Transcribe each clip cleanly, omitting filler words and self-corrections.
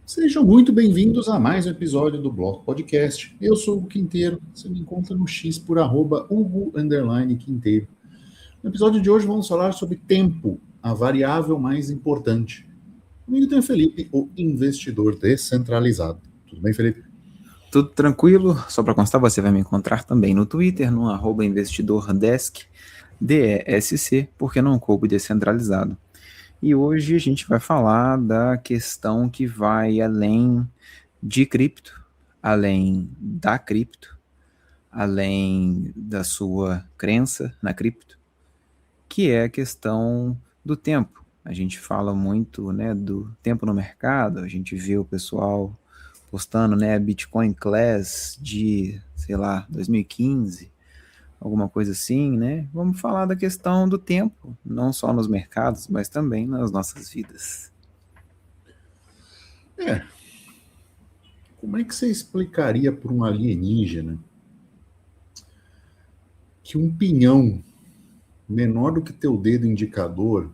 Sejam muito bem-vindos a mais um episódio do Bloco Podcast. Eu sou o Quinteiro, você me encontra no X por @Hugo_Quinteiro. No episódio de hoje vamos falar sobre tempo, a variável mais importante. Comigo tem o Felipe, o investidor descentralizado. Tudo bem, Felipe? Tudo tranquilo, só para constar, você vai me encontrar também no Twitter, no @investidordesk, DESC, porque não coube descentralizado. E hoje a gente vai falar da questão que vai além de cripto, além da cripto, além da sua crença na cripto, que é a questão do tempo. A gente fala muito, né, do tempo no mercado, a gente vê o pessoal postando, né, Bitcoin Class de, sei lá, 2015, alguma coisa assim, né? Vamos falar da questão do tempo, não só nos mercados, mas também nas nossas vidas. Como é que você explicaria para um alienígena que um pinhão menor do que teu dedo indicador,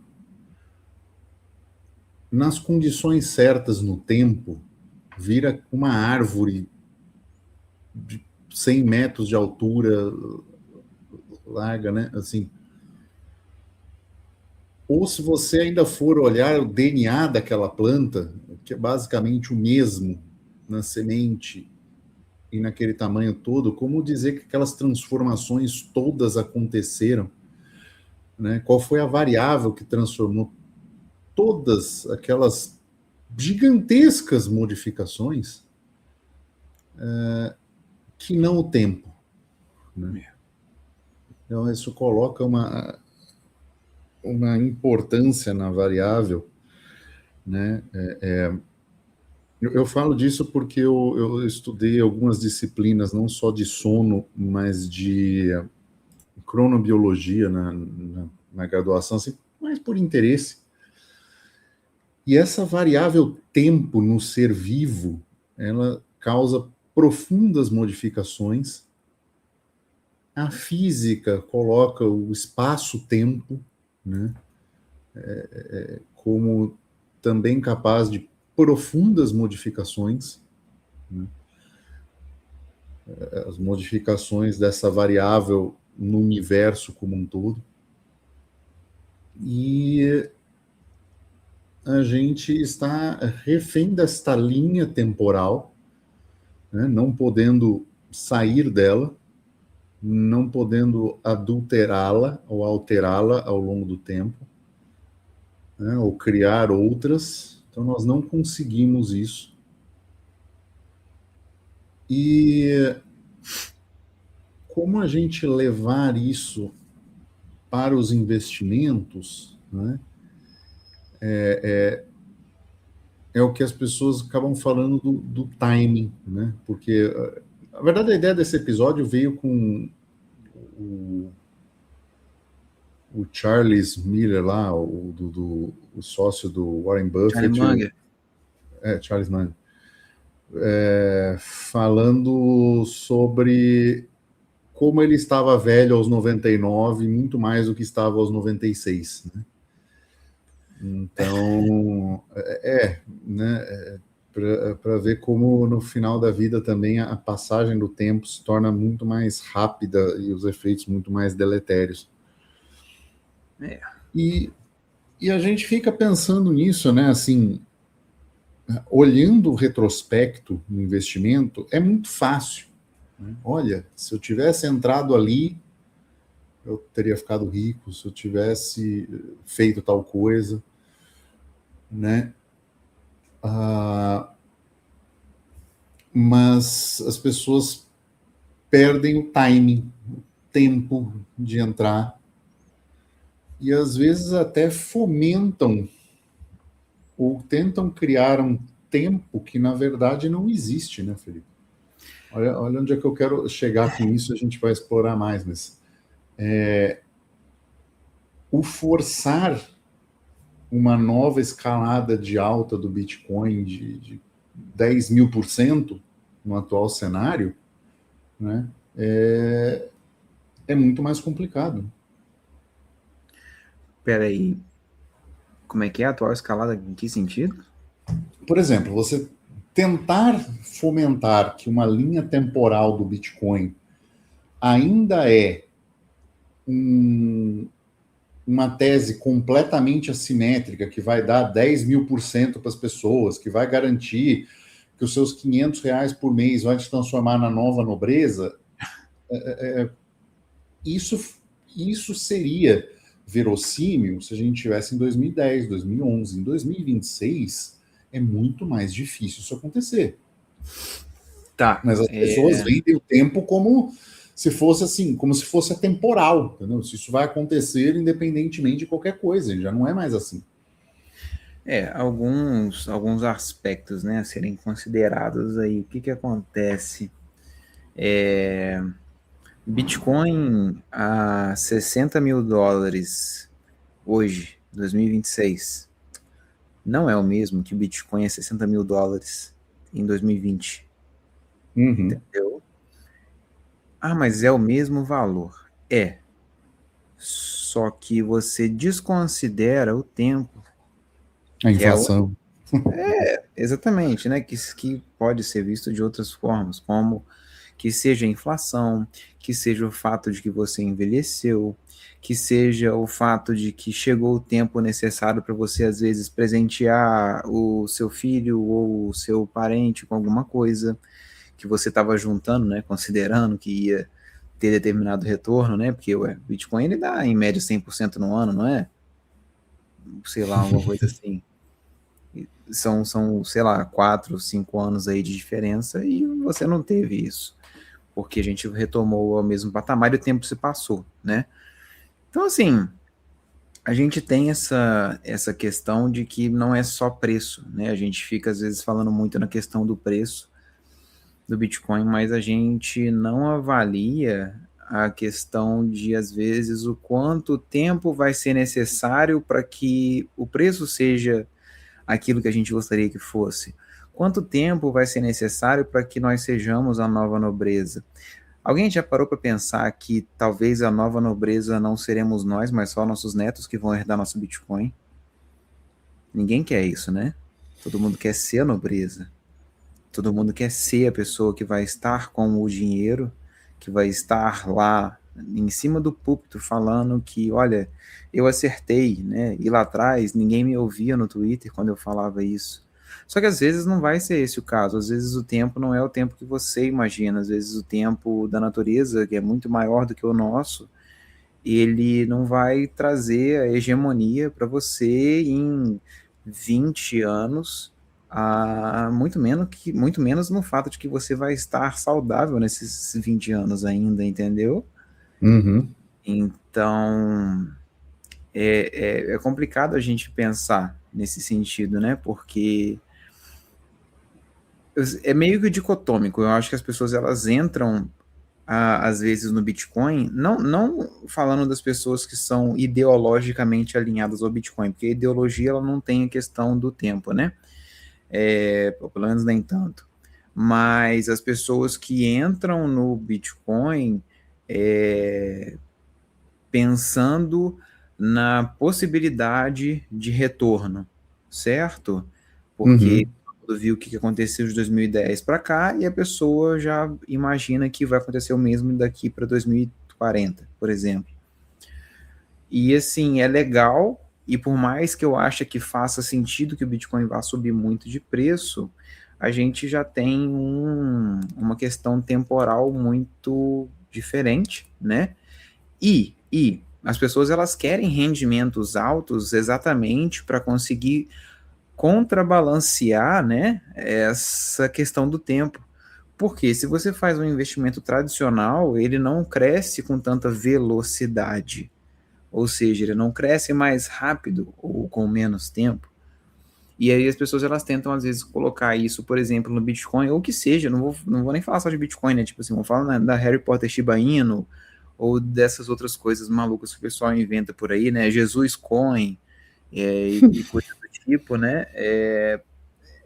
nas condições certas no tempo, vira uma árvore de 100 metros de altura, larga, né? Assim. Ou se você ainda for olhar o DNA daquela planta, que é basicamente o mesmo na semente e naquele tamanho todo, como dizer que aquelas transformações todas aconteceram, né? Qual foi a variável que transformou todas aquelas gigantescas modificações, que não o tempo, né? Então isso coloca uma importância na variável, né? Eu falo disso porque eu estudei algumas disciplinas, não só de sono, mas de cronobiologia na graduação, assim, mais por interesse. E essa variável tempo no ser vivo, ela causa profundas modificações. A física coloca o espaço-tempo, né, como também capaz de profundas modificações, né? As modificações dessa variável no universo como um todo. E a gente está refém desta linha temporal, né, não podendo sair dela, não podendo adulterá-la ou alterá-la ao longo do tempo, né, ou criar outras. Então, nós não conseguimos isso. E como a gente levar isso para os investimentos, né, é o que as pessoas acabam falando do timing, né? Porque, na verdade, a ideia desse episódio veio com o Charles Miller lá, o sócio do Warren Charlie Buffett, Munger. Charles Mann, falando sobre como ele estava velho aos 99, muito mais do que estava aos 96, né? Então, né, para ver como no final da vida também a passagem do tempo se torna muito mais rápida e os efeitos muito mais deletérios. É. E a gente fica pensando nisso, né? Assim, olhando o retrospecto no investimento, é muito fácil, né? Olha, se eu tivesse entrado ali, eu teria ficado rico, se eu tivesse feito tal coisa, né? Mas as pessoas perdem o timing, o tempo de entrar, e às vezes até fomentam ou tentam criar um tempo que na verdade não existe, né, Felipe? Olha onde é que eu quero chegar com isso, a gente vai explorar mais, mas o forçar uma nova escalada de alta do Bitcoin de 10.000% no atual cenário, né, é muito mais complicado. Peraí, como é que é a atual escalada? Em que sentido? Por exemplo, você tentar fomentar que uma linha temporal do Bitcoin ainda é uma tese completamente assimétrica, que vai dar 10.000% para as pessoas, que vai garantir que os seus R$ 500 por mês vai se transformar na nova nobreza, isso seria verossímil se a gente tivesse em 2010, 2011. Em 2026, é muito mais difícil isso acontecer. Tá. Mas as pessoas vendem o tempo como se fosse assim, como se fosse atemporal, entendeu? Se isso vai acontecer independentemente de qualquer coisa, já não é mais assim. Alguns aspectos, né, a serem considerados aí. O que acontece? Bitcoin a $60.000 hoje, 2026, não é o mesmo que o Bitcoin a $60.000 em 2020. Entendeu? Ah, mas é o mesmo valor. É. Só que você desconsidera o tempo. A inflação. Exatamente, né? Que pode ser visto de outras formas, como que seja a inflação, que seja o fato de que você envelheceu, que seja o fato de que chegou o tempo necessário para você, às vezes, presentear o seu filho ou o seu parente com alguma coisa que você estava juntando, né? Considerando que ia ter determinado retorno, né? Porque o Bitcoin ele dá em média 100% no ano, não é? Sei lá, alguma coisa assim. São, sei lá, 4, 5 anos aí de diferença e você não teve isso, porque a gente retomou ao mesmo patamar e o tempo se passou, né? Então, assim, a gente tem essa questão de que não é só preço, né? A gente fica, às vezes, falando muito na questão do preço do Bitcoin, mas a gente não avalia a questão de, às vezes, o quanto tempo vai ser necessário para que o preço seja aquilo que a gente gostaria que fosse. Quanto tempo vai ser necessário para que nós sejamos a nova nobreza? Alguém já parou para pensar que talvez a nova nobreza não seremos nós, mas só nossos netos que vão herdar nosso Bitcoin? Ninguém quer isso, né? Todo mundo quer ser a nobreza. Todo mundo quer ser a pessoa que vai estar com o dinheiro, que vai estar lá em cima do púlpito falando que, olha, eu acertei, né? E lá atrás ninguém me ouvia no Twitter quando eu falava isso. Só que às vezes não vai ser esse o caso. Às vezes o tempo não é o tempo que você imagina. Às vezes o tempo da natureza, que é muito maior do que o nosso, ele não vai trazer a hegemonia para você em 20 anos, muito menos no fato de que você vai estar saudável nesses 20 anos ainda, entendeu? Então, é complicado a gente pensar nesse sentido, né? Porque é meio que dicotômico. Eu acho que as pessoas elas entram às vezes no Bitcoin, não falando das pessoas que são ideologicamente alinhadas ao Bitcoin, porque a ideologia ela não tem a questão do tempo, né? Pelo menos nem tanto. Mas as pessoas que entram no Bitcoin pensando na possibilidade de retorno, certo? Porque viu o que aconteceu de 2010 para cá e a pessoa já imagina que vai acontecer o mesmo daqui para 2040, por exemplo. E assim, é legal, e por mais que eu ache que faça sentido que o Bitcoin vá subir muito de preço, a gente já tem uma questão temporal muito diferente, né? E as pessoas elas querem rendimentos altos exatamente para conseguir contrabalancear, né, essa questão do tempo. Porque se você faz um investimento tradicional, ele não cresce com tanta velocidade. Ou seja, ele não cresce mais rápido ou com menos tempo. E aí as pessoas elas tentam às vezes colocar isso, por exemplo, no Bitcoin, ou que seja, não vou nem falar só de Bitcoin, né? Tipo assim, vou falar da Harry Potter Shiba Inu, ou dessas outras coisas malucas que o pessoal inventa por aí, né? Jesus Coin, e coisas do tipo, né?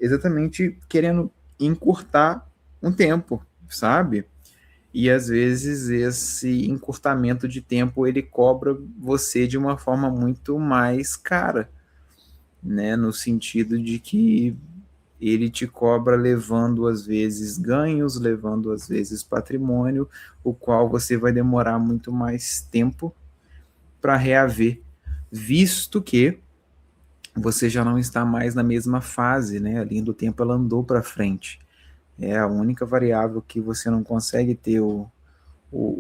Exatamente querendo encurtar um tempo, sabe? E às vezes esse encurtamento de tempo ele cobra você de uma forma muito mais cara, né? No sentido de que ele te cobra levando às vezes ganhos, levando às vezes patrimônio, o qual você vai demorar muito mais tempo para reaver, visto que você já não está mais na mesma fase, né? A linha do tempo ela andou para frente. É a única variável que você não consegue ter o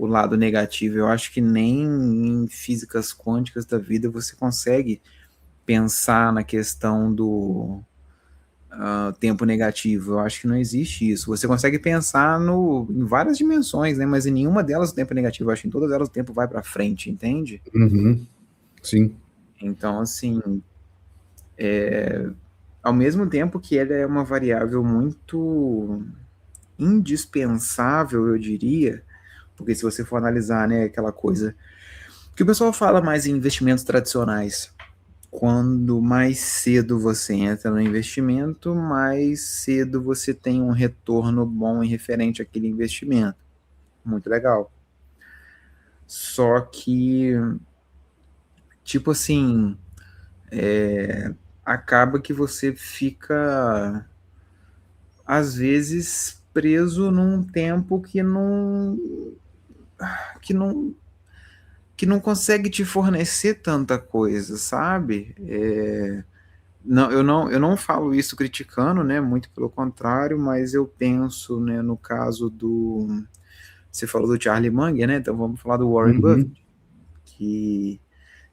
lado negativo. Eu acho que nem em físicas quânticas da vida você consegue pensar na questão do tempo negativo. Eu acho que não existe isso. Você consegue pensar em várias dimensões, né? Mas em nenhuma delas o tempo é negativo. Eu acho que em todas elas o tempo vai para frente, entende? Uhum. Sim. Então, assim, ao mesmo tempo que ela é uma variável muito indispensável, eu diria, porque se você for analisar, né, aquela coisa que o pessoal fala mais em investimentos tradicionais, quando mais cedo você entra no investimento, mais cedo você tem um retorno bom em referente àquele investimento. Muito legal. Só que, tipo assim, acaba que você fica, às vezes, preso num tempo que não, que não consegue te fornecer tanta coisa, sabe? Não, eu não falo isso criticando, né? Muito pelo contrário, mas eu penso, né, no caso do. Você falou do Charlie Munger, né? Então vamos falar do Warren Buffett, Uhum. que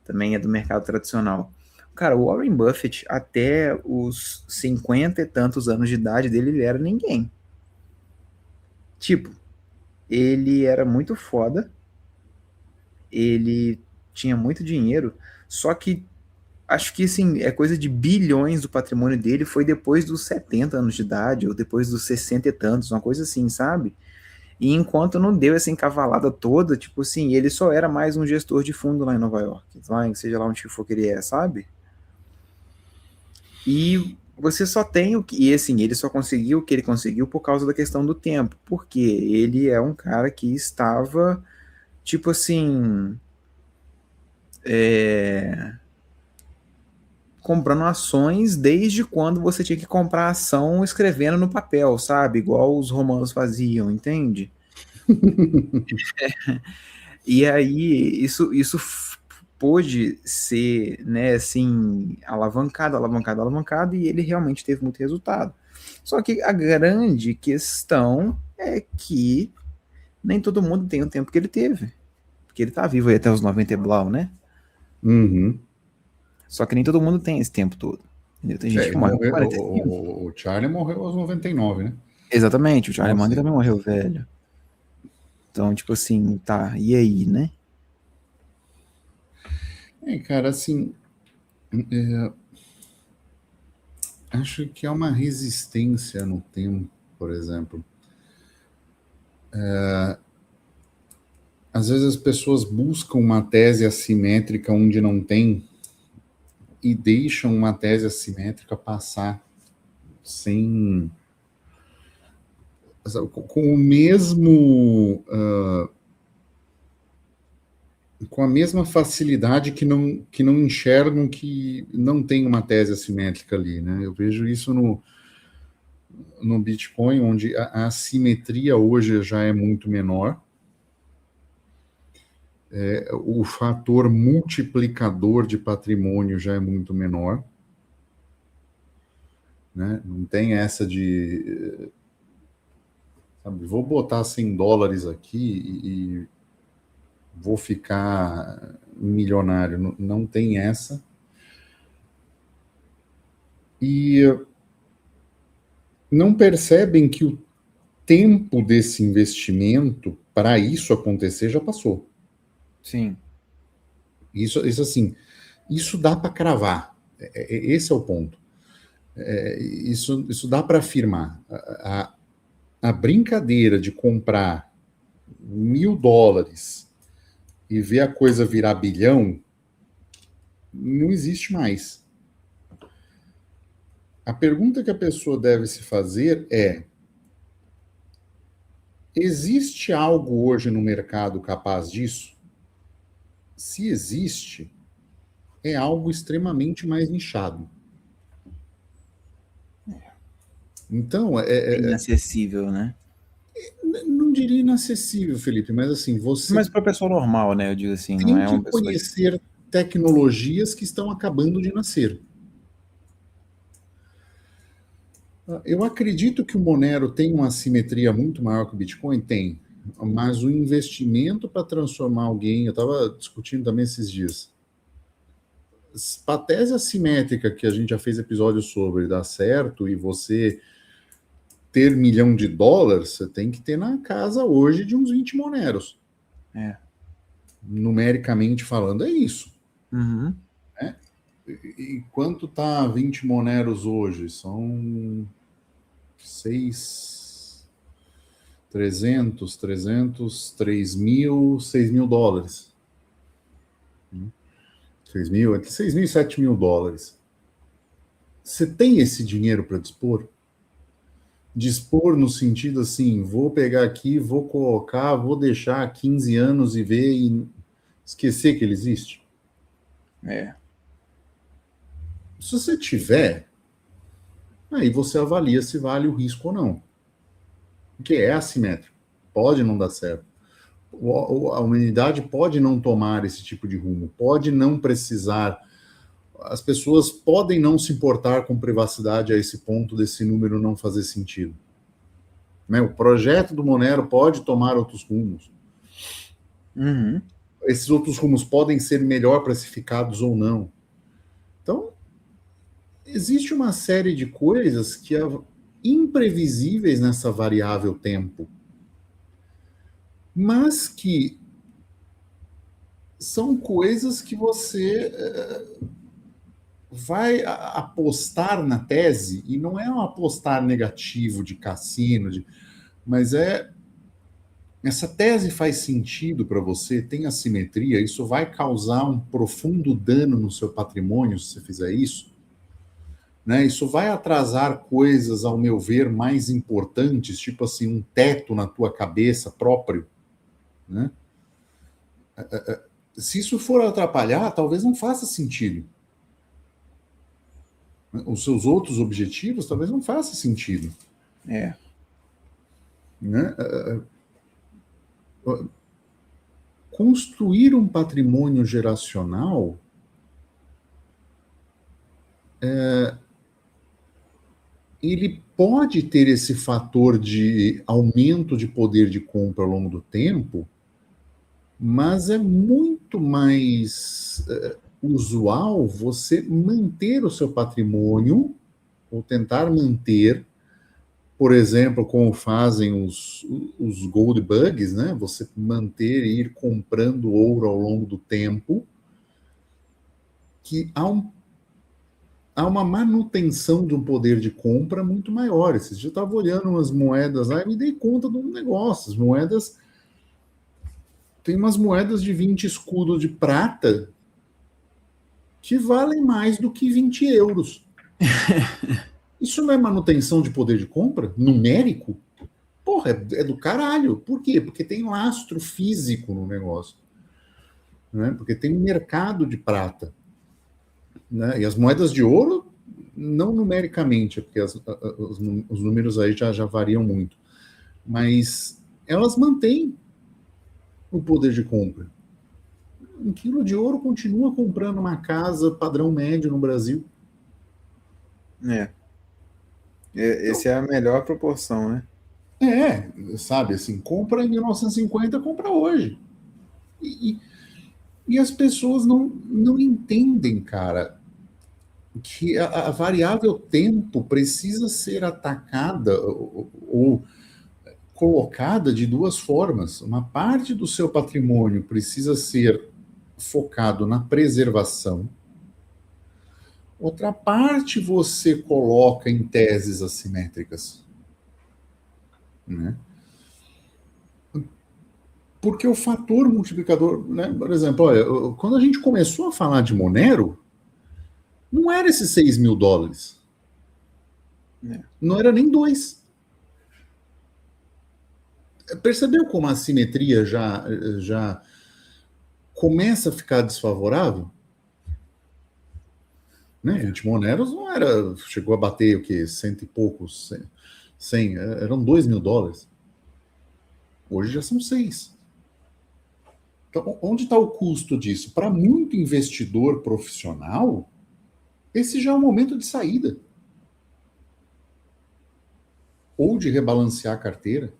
também é do mercado tradicional. Cara, o Warren Buffett, até os 50 e tantos anos de idade dele, ele era ninguém. Tipo, ele era muito foda, ele tinha muito dinheiro, só que acho que assim, é coisa de bilhões do patrimônio dele foi depois dos 70 anos de idade, ou depois dos 60 e tantos, uma coisa assim, sabe? E enquanto não deu essa encavalada toda, tipo assim, ele só era mais um gestor de fundo lá em Nova York, lá, seja lá onde for que ele é, sabe? E você só tem o que. E assim, ele só conseguiu o que ele conseguiu por causa da questão do tempo, porque ele é um cara que estava, tipo assim, comprando ações desde quando você tinha que comprar ação escrevendo no papel, sabe? Igual os romanos faziam, entende? E aí pôde ser, né, assim, alavancado, alavancado, alavancado, e ele realmente teve muito resultado. Só que a grande questão é que nem todo mundo tem o tempo que ele teve. Porque ele tá vivo aí até os 90 e blau, né? Uhum. Só que nem todo mundo tem esse tempo todo. Entendeu? Tem gente que Ele morre com morreu, 45. o Charlie morreu aos 99, né? Exatamente, o Charlie Nossa. Munger também morreu velho. Então, tipo assim, tá, e aí, né? Cara, assim, acho que há uma resistência no tempo, por exemplo. Às vezes as pessoas buscam uma tese assimétrica onde não tem e deixam uma tese assimétrica passar sem com o mesmo com a mesma facilidade que não enxergam que não tem uma tese assimétrica ali, né? Eu vejo isso no Bitcoin, onde a assimetria hoje já é muito menor, o fator multiplicador de patrimônio já é muito menor, né? Não tem essa de, sabe, vou botar US$ 100 aqui e vou ficar milionário. Não, não tem essa. E não percebem que o tempo desse investimento para isso acontecer já passou. Sim. Isso assim, isso dá para cravar. Esse é o ponto. Isso dá para afirmar. A brincadeira de comprar US$ 1.000 e ver a coisa virar bilhão não existe mais. A pergunta que a pessoa deve se fazer é: existe algo hoje no mercado capaz disso? Se existe, é algo extremamente mais nichado. Então, É inacessível, né? não diria inacessível, Felipe, mas assim, você Mas para pessoa normal, né? Eu digo assim, não tem é que uma pessoa de... conhecer tecnologias que estão acabando de nascer. Eu acredito que o Monero tem uma simetria muito maior que o Bitcoin? Tem. Mas o investimento para transformar alguém, eu estava discutindo também esses dias, para a tese assimétrica que a gente já fez episódio sobre dar certo e você ter $1.000.000, você tem que ter na casa hoje de uns 20 Moneros. É. Numericamente falando, é isso. Uhum. Né? E quanto tá 20 Moneros hoje? São 6.000, 3.000 entre 6.000 e 7.000 dólares. Você tem esse dinheiro para dispor? Dispor no sentido assim, vou pegar aqui, vou colocar, vou deixar 15 anos e ver e esquecer que ele existe? É. Se você tiver, aí você avalia se vale o risco ou não. Porque é assimétrico. Pode não dar certo. A humanidade pode não tomar esse tipo de rumo, pode não precisar. As pessoas podem não se importar com privacidade a esse ponto desse número não fazer sentido. Né? O projeto do Monero pode tomar outros rumos. Uhum. Esses outros rumos podem ser melhor precificados ou não. Então, existe uma série de coisas que imprevisíveis nessa variável tempo, mas que são coisas que você vai apostar na tese, e não é um apostar negativo de cassino, mas essa tese faz sentido para você, tem assimetria, isso vai causar um profundo dano no seu patrimônio se você fizer isso, né? Isso vai atrasar coisas, ao meu ver, mais importantes, tipo assim, um teto na tua cabeça próprio, né? Se isso for atrapalhar, talvez não faça sentido. Os seus outros objetivos talvez não faça sentido. É. Né? Construir um patrimônio geracional ele pode ter esse fator de aumento de poder de compra ao longo do tempo, mas é muito mais usual você manter o seu patrimônio, ou tentar manter, por exemplo, como fazem os gold bugs, né? Você manter e ir comprando ouro ao longo do tempo, que há uma manutenção de um poder de compra muito maior. Esses dias eu estava olhando umas moedas lá e me dei conta de um negócio. As moedas. Tem umas moedas de 20 escudos de prata que valem mais do que 20 euros. Isso não é manutenção de poder de compra? Numérico? Porra, é do caralho. Por quê? Porque tem lastro físico no negócio. Né? Porque tem um mercado de prata. Né? E as moedas de ouro, não numericamente, porque os números aí já variam muito. Mas elas mantêm o poder de compra. 1 quilo de ouro continua comprando uma casa padrão médio no Brasil. É. Essa é a melhor proporção, né? Sabe, assim, compra em 1950, compra hoje. E as pessoas não entendem, cara, que a variável tempo precisa ser atacada ou colocada de duas formas. Uma parte do seu patrimônio precisa ser focado na preservação, outra parte você coloca em teses assimétricas. Né? Porque o fator multiplicador, né? Por exemplo, olha, quando a gente começou a falar de Monero, não era esses $6.000. Não era nem 2. Percebeu como a assimetria já, começa a ficar desfavorável? Né? 20 Moneros não era, chegou a bater o quê? Cento e poucos, 100, eram $2.000. Hoje já são 6. Então, onde está o custo disso? Para muito investidor profissional, esse já é o momento de saída. Ou de rebalancear a carteira,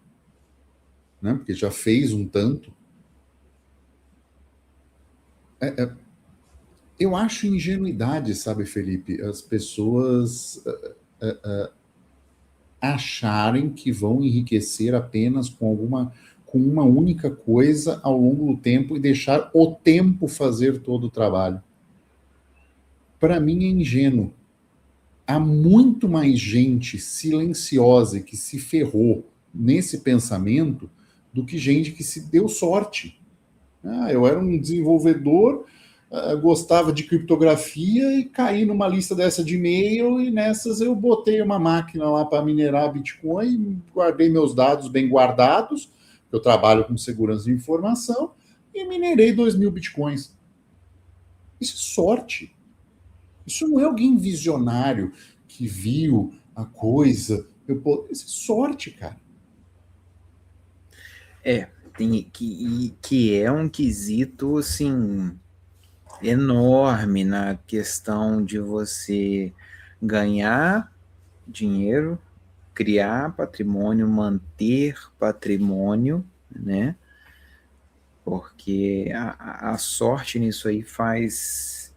né? Porque já fez um tanto. Eu acho ingenuidade, sabe, Felipe, as pessoas acharem que vão enriquecer apenas com uma única coisa ao longo do tempo e deixar o tempo fazer todo o trabalho. Para mim é ingênuo. Há muito mais gente silenciosa que se ferrou nesse pensamento do que gente que se deu sorte. Eu era um desenvolvedor, gostava de criptografia e caí numa lista dessa de e-mail e nessas eu botei uma máquina lá para minerar Bitcoin, guardei meus dados bem guardados, eu trabalho com segurança de informação, e minerei 2.000 Bitcoins. Isso é sorte. Isso não é alguém visionário que viu a coisa. Isso é sorte, cara. Tem que é um quesito, assim, enorme na questão de você ganhar dinheiro, criar patrimônio, manter patrimônio, né? Porque a sorte nisso aí faz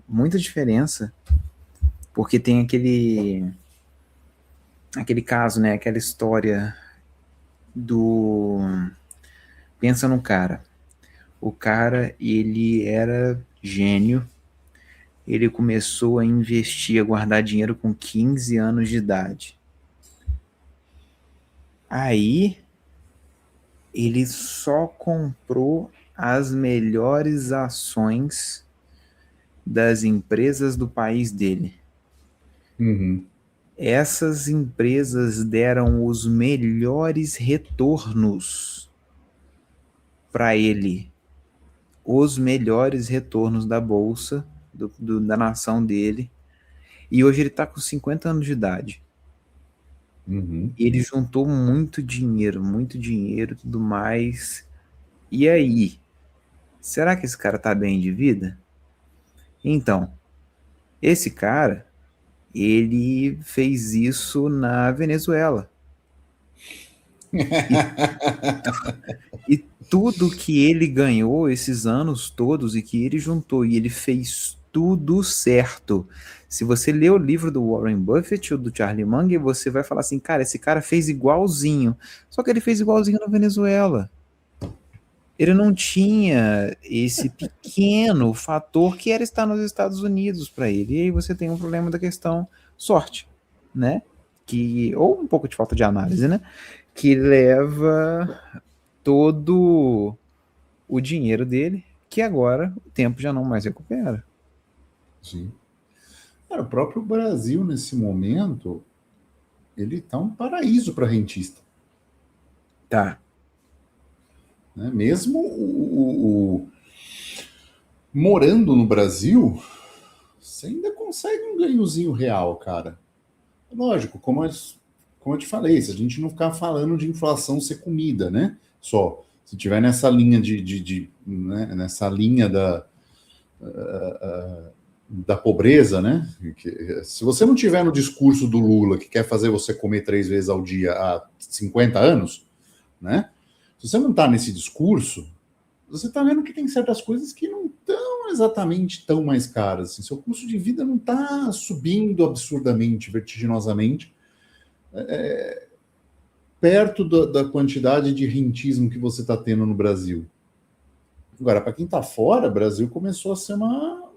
muita diferença, porque tem aquele caso, né? Aquela história do... Pensa no cara. O cara, ele era gênio, ele começou a investir, a guardar dinheiro com 15 anos de idade. Aí, ele só comprou as melhores ações das empresas do país dele. Uhum. Essas empresas deram os melhores retornos para ele. Os melhores retornos da bolsa, da nação dele. E hoje ele está com 50 anos de idade. Uhum. Ele juntou muito dinheiro e tudo mais. E aí? Será que esse cara tá bem de vida? Então, esse cara, ele fez isso na Venezuela. E tudo que ele ganhou esses anos todos e que ele juntou, e ele fez tudo certo. Se você ler o livro do Warren Buffett ou do Charlie Munger, você vai falar assim, cara, esse cara fez igualzinho. Só que ele fez igualzinho na Venezuela. Ele não tinha esse pequeno fator que era estar nos Estados Unidos para ele. E aí você tem um problema da questão sorte, né? Ou um pouco de falta de análise, né? Que leva todo o dinheiro dele, que agora o tempo já não mais recupera. Sim. Cara, o próprio Brasil, nesse momento, ele está um paraíso para rentista. Tá. Né? Mesmo morando no Brasil, você ainda consegue um ganhozinho real, cara. Lógico, como eu te falei, se a gente não ficar falando de inflação ser comida, né? Só. Se tiver nessa linha né? Nessa linha da pobreza, né? Se você não tiver no discurso do Lula que quer fazer você comer 3 vezes ao dia há 50 anos, né? Se você não está nesse discurso, você está vendo que tem certas coisas que não estão exatamente tão mais caras. Assim, seu custo de vida não está subindo absurdamente, vertiginosamente, perto da quantidade de rentismo que você está tendo no Brasil. Agora, para quem está fora, o Brasil começou a ser uma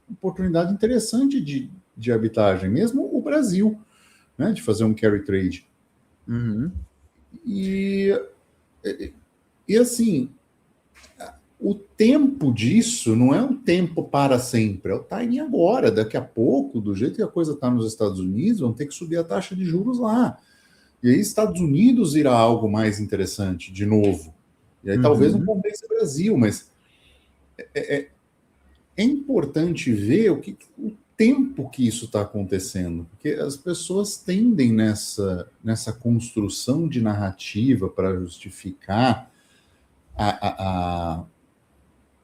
oportunidade interessante de arbitragem, mesmo o Brasil, né, de fazer um carry trade. Uhum. E assim, o tempo disso não é um tempo para sempre, é o timing agora. Daqui a pouco, do jeito que a coisa está nos Estados Unidos, vão ter que subir a taxa de juros lá. E aí Estados Unidos irá algo mais interessante, de novo. E aí talvez não compense o Brasil, mas é importante ver o tempo que isso está acontecendo, porque as pessoas tendem nessa construção de narrativa para justificar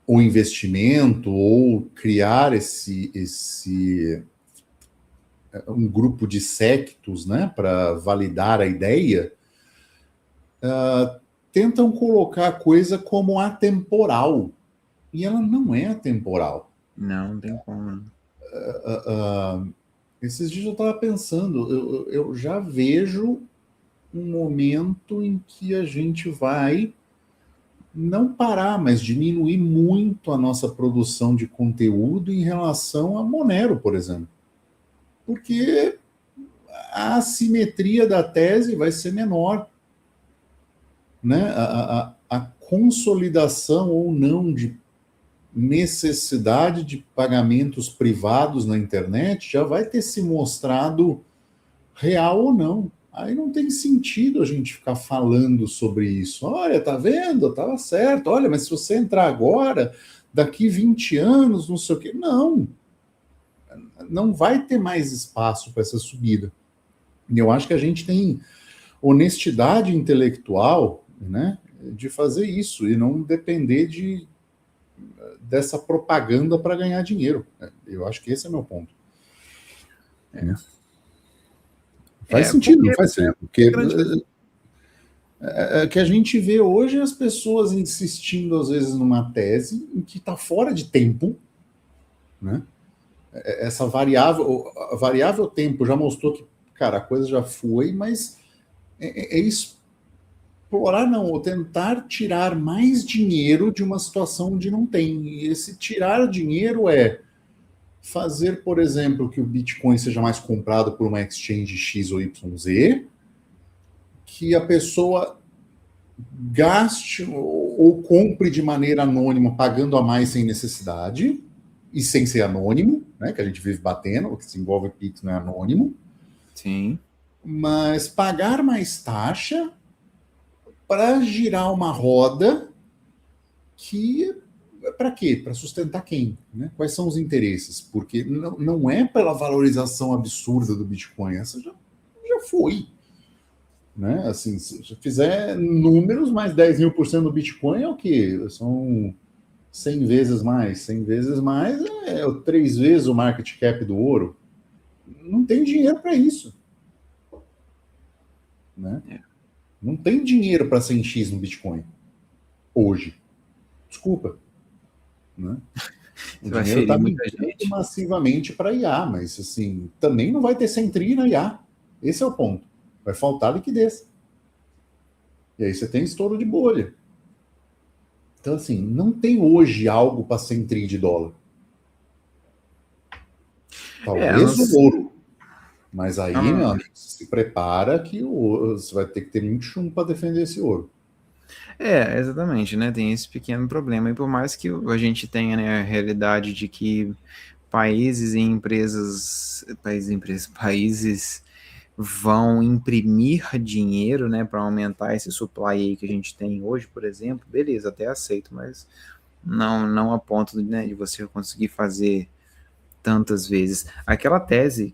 o investimento ou criar um grupo de sectos, né, para validar a ideia, tentam colocar a coisa como atemporal. E ela não é atemporal. Não tem como. Esses dias eu estava pensando, eu já vejo um momento em que a gente vai não parar, mas diminuir muito a nossa produção de conteúdo em relação a Monero, por exemplo. Porque a assimetria da tese vai ser menor. Né? A consolidação ou não de necessidade de pagamentos privados na internet já vai ter se mostrado real ou não. Aí não tem sentido a gente ficar falando sobre isso. Olha, tá vendo? Tava certo. Olha, mas se você entrar agora, daqui 20 anos, não sei o quê. Não vai ter mais espaço para essa subida. E eu acho que a gente tem honestidade intelectual, né, de fazer isso e não depender dessa propaganda para ganhar dinheiro. Eu acho que esse é meu ponto. Faz sentido, não faz sentido? Porque que a gente vê hoje as pessoas insistindo, às vezes, numa tese em que está fora de tempo, né? Essa a variável tempo já mostrou que, cara, a coisa já foi, mas explorar, não, ou tentar tirar mais dinheiro de uma situação onde não tem. E esse tirar dinheiro é fazer, por exemplo, que o Bitcoin seja mais comprado por uma exchange X ou YZ, que a pessoa gaste ou compre de maneira anônima, pagando a mais sem necessidade, e sem ser anônimo, né, que a gente vive batendo, o que se envolve Pix não é anônimo. Sim. Mas pagar mais taxa para girar uma roda que... Para quê? Para sustentar quem? Né? Quais são os interesses? Porque não é pela valorização absurda do Bitcoin, essa já foi. Né? Assim, se fizer números, mais 10.000% do Bitcoin é o quê? São 100 vezes mais. 100 vezes mais é 3 vezes o market cap do ouro. Não tem dinheiro para isso. Né? Não tem dinheiro para 100x no Bitcoin. Hoje. Desculpa. Né? O dinheiro está migrando massivamente para IA, mas assim, também não vai ter 100 tri na IA. Esse é o ponto. Vai faltar liquidez. E aí você tem estouro de bolha. Então, assim, não tem hoje algo para 100 tri de dólar. Talvez o ouro. Mas aí, meu amigo, se prepara que você vai ter que ter muito chumbo para defender esse ouro. Exatamente, né? Tem esse pequeno problema. E por mais que a gente tenha, né, a realidade de que países vão imprimir dinheiro, né, para aumentar esse supply aí que a gente tem hoje, por exemplo, beleza, até aceito, mas não a ponto, né, de você conseguir fazer tantas vezes. Aquela tese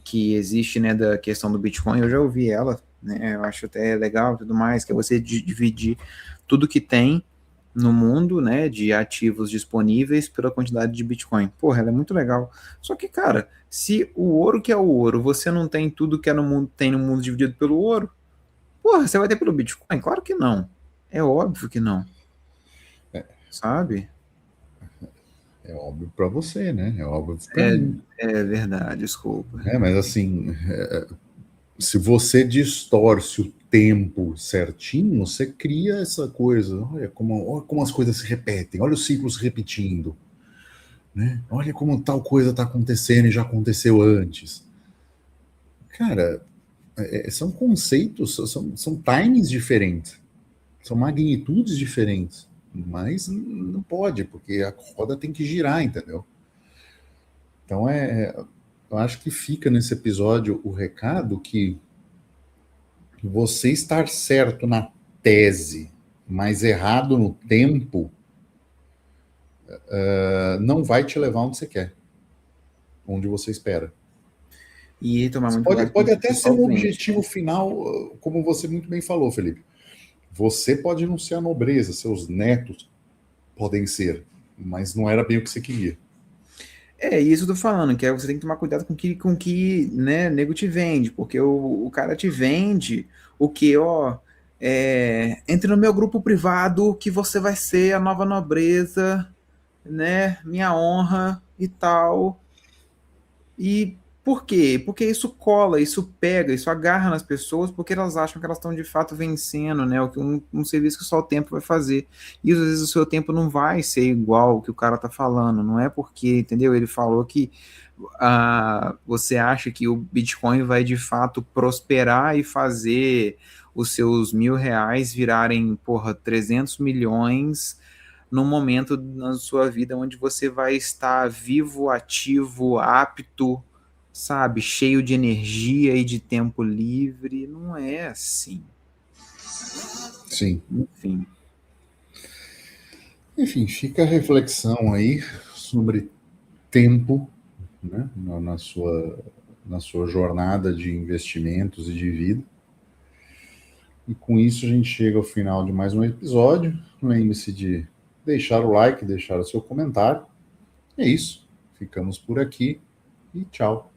que existe, né, da questão do Bitcoin, eu já ouvi ela, né, eu acho até legal e tudo mais, que é você dividir tudo que tem no mundo, né, de ativos disponíveis pela quantidade de Bitcoin. Porra, ela é muito legal. Só que, cara, se o ouro que é o ouro, você não tem tudo que é no mundo, tem no mundo dividido pelo ouro, porra, você vai ter pelo Bitcoin? Claro que não. É óbvio que não. Sabe? É óbvio para você, né? É óbvio para mim. É verdade, desculpa. Mas assim, se você distorce o tempo certinho, você cria essa coisa. Olha como as coisas se repetem, olha os ciclos se repetindo. Né? Olha como tal coisa está acontecendo e já aconteceu antes. Cara, são conceitos, são timings diferentes, são magnitudes diferentes, mas não pode, porque a roda tem que girar, entendeu? Então eu acho que fica nesse episódio o recado que você estar certo na tese, mas errado no tempo, não vai te levar onde você quer. onde você espera. E tomar muito cuidado Pode com até ser um objetivo final, como você muito bem falou, Felipe. Você pode não ser a nobreza, seus netos podem ser, mas não era bem o que você queria. É isso que eu tô falando, que você tem que tomar cuidado com que, né, nego te vende, porque o cara te vende o que, ó, entre no meu grupo privado que você vai ser a nova nobreza, né, minha honra e tal. E por quê? Porque isso cola, isso pega, isso agarra nas pessoas, porque elas acham que elas estão de fato vencendo, né? Um serviço que só o tempo vai fazer. E às vezes o seu tempo não vai ser igual o que o cara tá falando, não é porque, entendeu? Ele falou que você acha que o Bitcoin vai de fato prosperar e fazer os seus R$ 1.000 virarem, porra, 300 milhões num momento na sua vida onde você vai estar vivo, ativo, apto, sabe, cheio de energia e de tempo livre. Não é assim. Sim. Enfim. Enfim, fica a reflexão aí sobre tempo, né, na sua jornada de investimentos e de vida. E com isso a gente chega ao final de mais um episódio. Lembre-se de deixar o like, deixar o seu comentário. É isso. Ficamos por aqui e tchau.